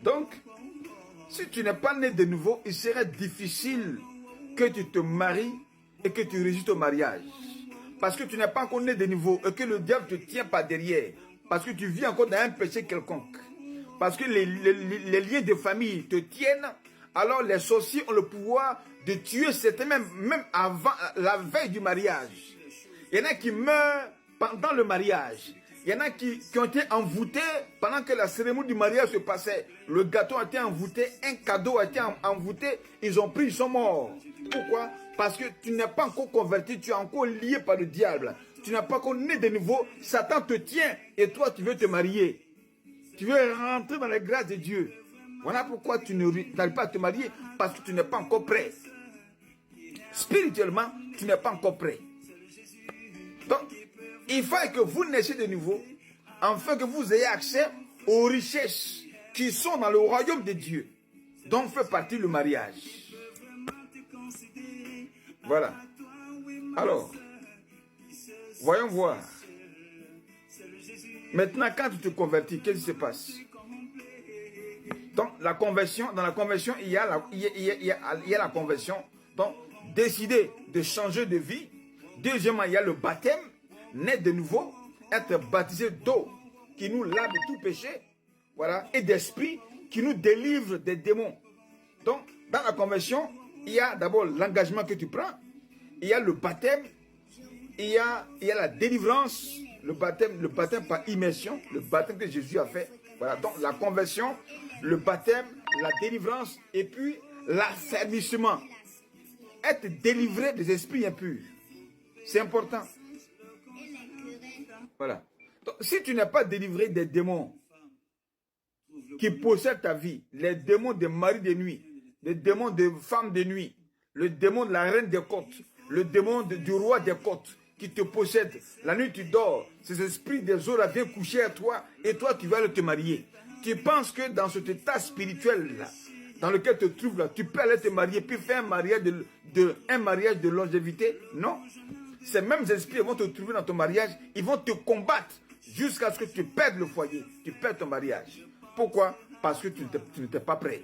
Donc, si tu n'es pas né de nouveau, il serait difficile que tu te maries et que tu résistes au mariage. Parce que tu n'es pas encore né de nouveau et que le diable te tient par derrière. Parce que tu vis encore dans un péché quelconque. Parce que les liens de famille te tiennent. Alors les sorciers ont le pouvoir de tuer certains même avant la veille du mariage. Il y en a qui meurent pendant le mariage. Il y en a qui ont été envoûtés pendant que la cérémonie du mariage se passait. Le gâteau a été envoûté, un cadeau a été envoûté, ils ont pris, ils sont morts. Pourquoi? Parce que tu n'es pas encore converti, tu es encore lié par le diable. Tu n'es pas encore né de nouveau, Satan te tient et toi tu veux te marier. Tu veux rentrer dans les grâces de Dieu. Voilà pourquoi tu n'arrives pas à te marier, parce que tu n'es pas encore prêt. Spirituellement, tu n'es pas encore prêt. Donc, il faut que vous naissiez de nouveau, afin que vous ayez accès aux richesses qui sont dans le royaume de Dieu, dont fait partie le mariage. Voilà. Alors, voyons voir. Maintenant, quand tu te convertis, qu'est-ce qui se passe? Donc, la conversion, dans la conversion, il y a la conversion. Donc, décider de changer de vie. Deuxièmement, il y a le baptême, naître de nouveau, être baptisé d'eau qui nous lave de tout péché, voilà, et d'esprit qui nous délivre des démons. Donc, dans la conversion, il y a d'abord l'engagement que tu prends, il y a le baptême, il y a la délivrance, le baptême par immersion, le baptême que Jésus a fait. Voilà, donc la conversion, le baptême, la délivrance et puis l'affermissement. Être délivré des esprits impurs. C'est important. Voilà. Donc, si tu n'es pas délivré des démons qui possèdent ta vie, les démons des maris de nuit, les démons des femmes de nuit, le démon de la reine des côtes, le démon du roi des côtes qui te possède. La nuit tu dors, ces esprits des eaux viennent coucher à toi et toi tu vas aller te marier. Tu penses que dans cet état spirituel là, dans lequel tu te trouves là, tu peux aller te marier puis faire un mariage de longévité? Non. Ces mêmes esprits vont te trouver dans ton mariage, ils vont te combattre jusqu'à ce que tu perdes le foyer, tu perds ton mariage. Pourquoi? Parce que tu n'étais pas prêt.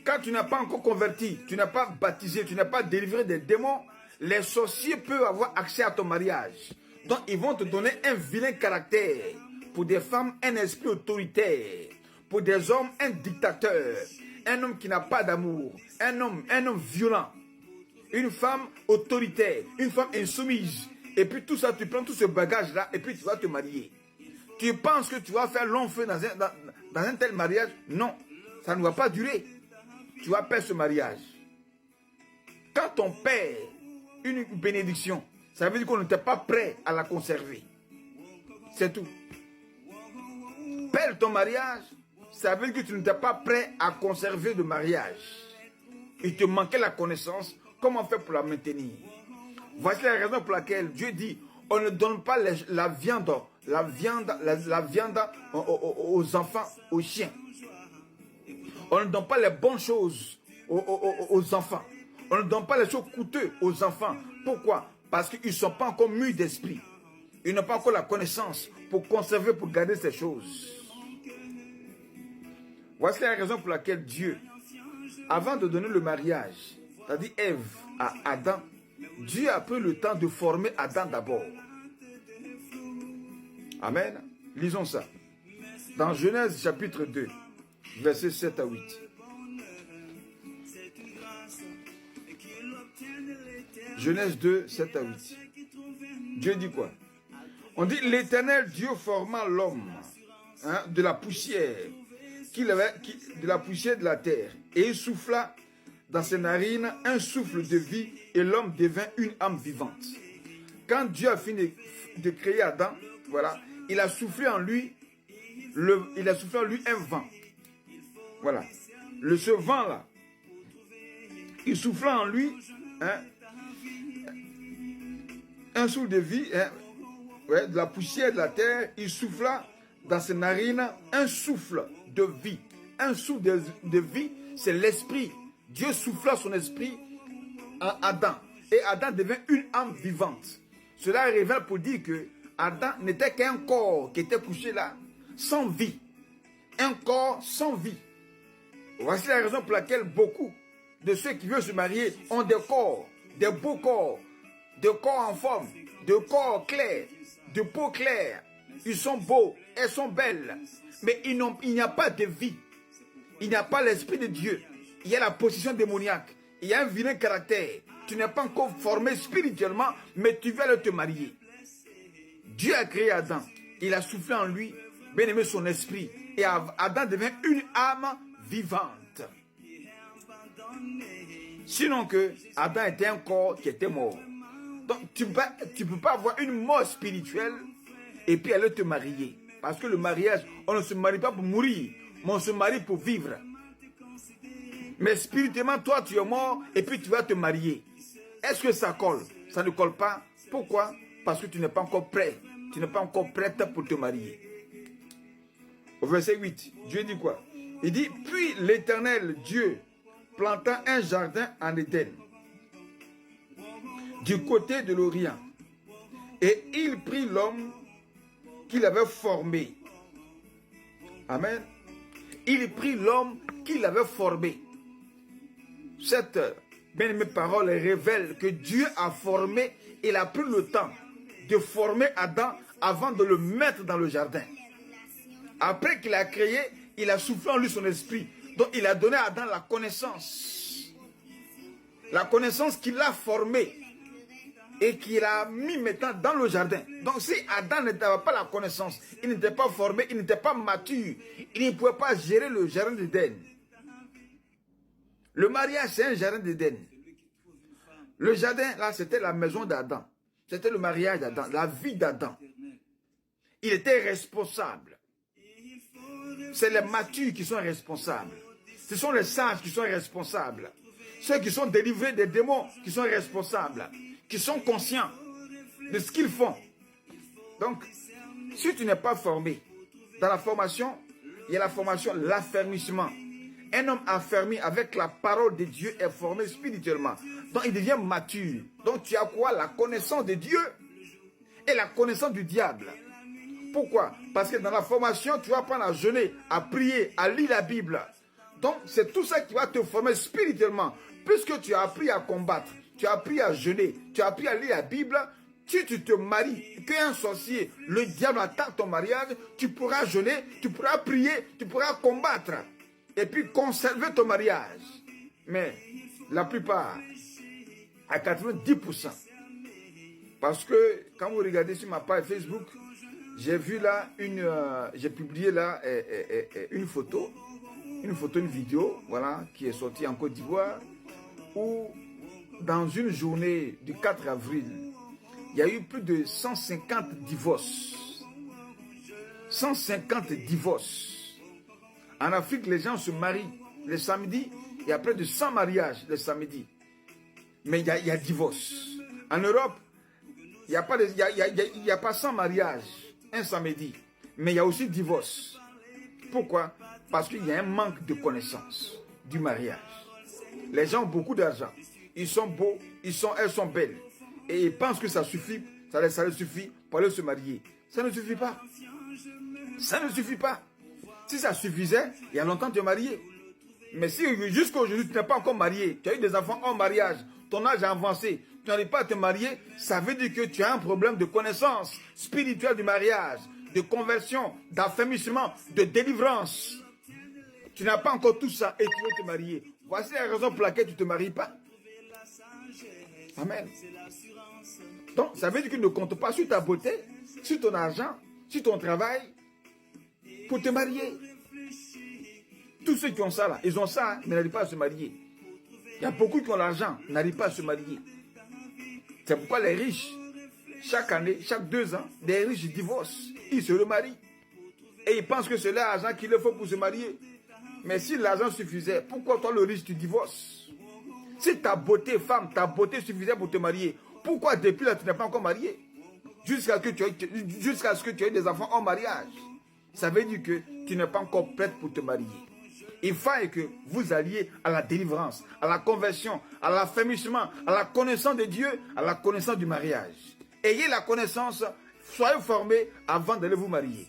Quand tu n'as pas encore converti, tu n'as pas baptisé, tu n'as pas délivré des démons, les sorciers peuvent avoir accès à ton mariage. Donc ils vont te donner un vilain caractère. Pour des femmes, un esprit autoritaire. Pour des hommes, un dictateur. Un homme qui n'a pas d'amour. Un homme violent. Une femme autoritaire. Une femme insoumise. Et puis tout ça, tu prends tout ce bagage-là et puis tu vas te marier. Tu penses que tu vas faire long feu dans un tel mariage? Non, ça ne va pas durer. Tu vas perdre ce mariage. Quand on perd une bénédiction, ça veut dire qu'on n'était pas prêt à la conserver. C'est tout. Perdre ton mariage, ça veut dire que tu n'étais pas prêt à conserver le mariage. Il te manquait la connaissance. Comment faire pour la maintenir? Voici la raison pour laquelle Dieu dit, on ne donne pas la viande aux enfants, aux chiens. On ne donne pas les bonnes choses aux enfants. On ne donne pas les choses coûteuses aux enfants. Pourquoi? Parce qu'ils ne sont pas encore mûrs d'esprit. Ils n'ont pas encore la connaissance pour conserver, pour garder ces choses. Voici la raison pour laquelle Dieu, avant de donner le mariage, c'est-à-dire Ève à Adam, Dieu a pris le temps de former Adam d'abord. Amen. Lisons ça. Dans Genèse chapitre 2, versets 7 à 8. Genèse 2, 7 à 8. Dieu dit quoi? On dit l'Éternel Dieu forma l'homme de la poussière de la poussière de la terre, et il souffla dans ses narines un souffle de vie, et l'homme devint une âme vivante. Quand Dieu a fini de créer Adam, voilà, il a soufflé en lui un vent. Voilà. Ce vent-là, il souffla en lui un souffle de vie, de la poussière de la terre, il souffla dans ses narines un souffle de vie. Un souffle de vie, c'est l'esprit. Dieu souffla son esprit en Adam. Et Adam devint une âme vivante. Cela révèle pour dire que Adam n'était qu'un corps qui était couché là, sans vie. un corps sans vie. Voici la raison pour laquelle beaucoup de ceux qui veulent se marier ont des corps, des beaux corps, des corps en forme, des corps clairs, de peau claire. Ils sont beaux, elles sont belles, mais il n'y a pas de vie. Il n'y a pas l'esprit de Dieu. Il y a la possession démoniaque. Il y a un vilain caractère. Tu n'es pas encore formé spirituellement, mais tu veux aller te marier. Dieu a créé Adam. Il a soufflé en lui, bien aimé, son esprit. Et Adam devient une âme vivante. Sinon que Adam était un corps qui était mort. Donc tu ne peux pas avoir une mort spirituelle et puis aller te marier. Parce que le mariage, on ne se marie pas pour mourir, mais on se marie pour vivre. Mais spirituellement, toi tu es mort et puis tu vas te marier. Est-ce que ça colle? Ça ne colle pas. Pourquoi? Parce que tu n'es pas encore prêt. Tu n'es pas encore prête pour te marier. Au verset 8, Dieu dit quoi? Il dit, puis l'Éternel Dieu planta un jardin en Éden, du côté de l'Orient, et il prit l'homme qu'il avait formé. Amen. Il prit l'homme qu'il avait formé. Cette bien-aimée parole révèle que Dieu a formé, il a pris le temps de former Adam avant de le mettre dans le jardin. Après qu'il a créé, il a soufflé en lui son esprit. Donc il a donné à Adam la connaissance. La connaissance qu'il a formée et qu'il a mis maintenant dans le jardin. Donc si Adam n'avait pas la connaissance, il n'était pas formé, il n'était pas mature, il ne pouvait pas gérer le jardin d'Éden. Le mariage, c'est un jardin d'Éden. Le jardin, là, c'était la maison d'Adam. C'était le mariage d'Adam, la vie d'Adam. Il était responsable. C'est les matures qui sont responsables. Ce sont les sages qui sont responsables. Ceux qui sont délivrés des démons qui sont responsables. Qui sont conscients de ce qu'ils font. Donc, si tu n'es pas formé, dans la formation, il y a la formation, l'affermissement. Un homme affermi avec la parole de Dieu est formé spirituellement. Donc, il devient mature. Donc, tu as quoi? La connaissance de Dieu et la connaissance du diable. Pourquoi? Parce que dans la formation, tu vas apprendre à jeûner, à prier, à lire la Bible. Donc, c'est tout ça qui va te former spirituellement. Puisque tu as appris à combattre, tu as appris à jeûner, tu as appris à lire la Bible, si tu te maries, qu'un sorcier, le diable attaque ton mariage, tu pourras jeûner, tu pourras prier, tu pourras combattre. Et puis conserver ton mariage. Mais la plupart, à 90%. Parce que quand vous regardez sur ma page Facebook, j'ai vu là j'ai publié là une photo, une vidéo, voilà, qui est sortie en Côte d'Ivoire, où dans une journée du 4 avril, il y a eu plus de 150 divorces. 150 divorces. En Afrique, les gens se marient le samedi, il y a près de 100 mariages le samedi. Mais il y a divorce. En Europe, il n'y a pas 100 mariages un samedi, mais il y a aussi divorce. Pourquoi? Parce qu'il y a un manque de connaissance du mariage. Les gens ont beaucoup d'argent, ils sont beaux, elles sont belles, et ils pensent que ça suffit, ça leur suffit pour aller se marier. Ça ne suffit pas. Ça ne suffit pas. Si ça suffisait, il y a longtemps tu es marié. Mais si jusqu'à aujourd'hui tu n'es pas encore marié, tu as eu des enfants en mariage, ton âge a avancé, tu n'arrives pas à te marier, ça veut dire que tu as un problème de connaissance spirituelle du mariage, de conversion, d'affermissement, de délivrance. Tu n'as pas encore tout ça et tu veux te marier. Voici la raison pour laquelle tu ne te maries pas. Amen. Donc, ça veut dire que ne compte pas sur ta beauté, sur ton argent, sur ton travail, pour te marier. Tous ceux qui ont ça là, ils ont ça, hein, mais n'arrivent pas à se marier. Il y a beaucoup qui ont l'argent, n'arrivent pas à se marier. C'est pourquoi les riches, chaque année, chaque 2 ans, les riches divorcent, ils se remarient. Et ils pensent que c'est l'argent qu'il leur faut pour se marier. Mais si l'argent suffisait, pourquoi toi le riche tu divorces? Si ta beauté, femme, ta beauté suffisait pour te marier, pourquoi depuis là tu n'es pas encore marié? Jusqu'à ce que tu aies des enfants en mariage. Ça veut dire que tu n'es pas encore prête pour te marier. Il faut que vous alliez à la délivrance, à la conversion, à l'affermissement, à la connaissance de Dieu, à la connaissance du mariage. Ayez la connaissance, soyez formés avant d'aller vous marier.